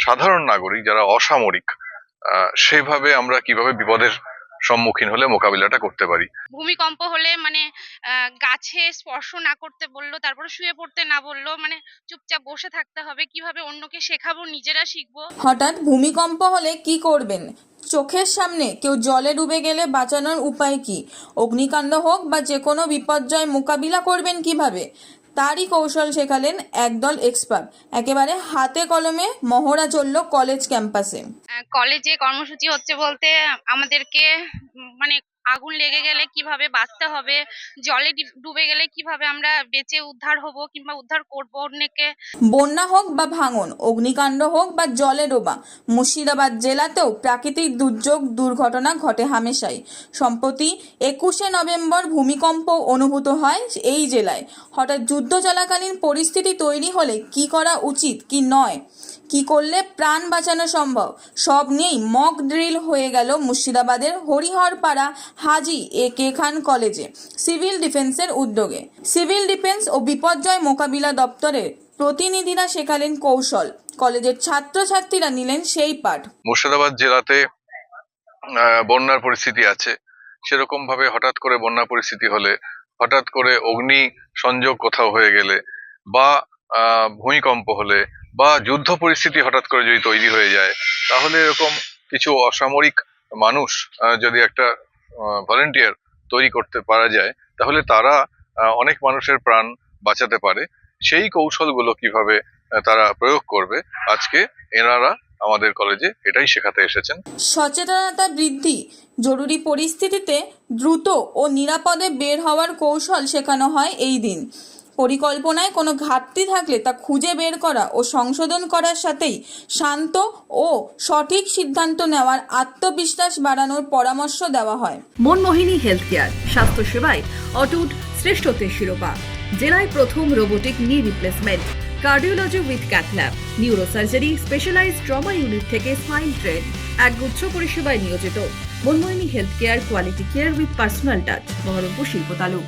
সাধারণ নাগরিক যারা অসামরিক, সেভাবে আমরা কিভাবে বিপদের সম্মুখীন হলে মোকাবিলাটা করতে পারি। ভূমিকম্প হলে মানে গাছে স্পর্শ না করতে বললো, তারপরে শুয়ে পড়তে না বললো, মানে চুপচাপ বসে থাকতে হবে। কিভাবে অন্যকে শেখাবো, নিজেরা শিখবো। হঠাৎ ভূমিকম্প হলে কি করবেন? চোখের সামনে কেউ জলে ডুবে গেলে বাঁচানোর উপায় কি? অগ্নিকাণ্ড হোক বা যে কোনো বিপর্যয় মোকাবিলা করবেন কিভাবে, তারই কৌশল শেখালেন একদল এক্সপার্ট। একেবারে হাতে কলমে মহড়া চলল কলেজ ক্যাম্পাসে। কলেজে কর্মসূচি হচ্ছে বলতে আমাদেরকে মানে আগুন লেগে গেলে কিভাবে বাঁচতে হবে, জলে ডুবে গেলে কিভাবে আমরা বেঁচে উদ্ধার হব কিংবা উদ্ধার করবো অন্যকে। বন্যা হোক বা ভাঙন, অগ্নিকাণ্ড হোক বা জলে ডোবা, মুর্শিদাবাদ জেলাতেও প্রাকৃতিক দুর্যোগ দুর্ঘটনা ঘটে হামেশাই। সম্প্রতি 21শে নভেম্বর ভূমিকম্প অনুভূত হয় এই জেলায়। হঠাৎ যুদ্ধ চলাকালীন পরিস্থিতি তৈরি হলে কি করা উচিত কি নয়, কি করলে প্রাণ বাঁচানো সম্ভব, সব নিয়েই মক ড্রিল হয়ে গেল মুর্শিদাবাদের হরিহরপাড়া হাজী এ.কে. খান কলেজে সিভিল ডিফেন্সের উদ্যোগে। সিভিল ডিফেন্স ও বিপর্যয় মোকাবিলা দপ্তরের প্রতিনিধিরা শেখালেন কৌশল, কলেজের ছাত্রছাত্রীরা নিলেন সেই পাঠ। মুর্শিদাবাদ জেলাতে বন্যার পরিস্থিতি আছে, সেরকম ভাবে হঠাৎ করে বন্যা পরিস্থিতি হলে, হঠাৎ করে অগ্নি সংযোগ কোথাও হয়ে গেলে, বা ভূমিকম্প হলে, বা যুদ্ধ পরিস্থিতি হঠাৎ করে যদি তৈরি হয়ে যায়, তাহলে এরকম কিছু অসামরিক মানুষ যদি একটা ভলেন্টিয়ার তৈরি করতে পারা যায়, তাহলে তারা অনেক মানুষের প্রাণ বাঁচাতে পারে। সেই কৌশলগুলো কিভাবে তারা প্রয়োগ করবে, আজকে এনারা আমাদের কলেজে এটাই শেখাতে এসেছেন। সচেতনতা বৃদ্ধি, জরুরি পরিস্থিতিতে দ্রুত ও নিরাপদে বের হওয়ার কৌশল শেখানো হয় এই দিন। পরিকল্পনায় কোনো ঘাটতি থাকলে তা খুঁজে বের করা ও সংশোধন করার সাথেই শান্ত ও সঠিক সিদ্ধান্ত নেওয়ার আত্মবিশ্বাস বাড়ানোর পরামর্শ দেওয়া হয়। মনমোহিনী হেলথ কেয়ার, স্বাস্থ্য সেবায় অটুট শ্রেষ্ঠত্বের শিরোপা। জেলায় প্রথম robotic knee replacement, cardiology with cath lab, neurosurgery, specialised trauma unit থেকে স্পাইন ট্রেন, একগুচ্ছ পরিষেবায় নিয়োজিত। Manmohini health care, quality care with personal touch, Baharampur শিল্প তালুক।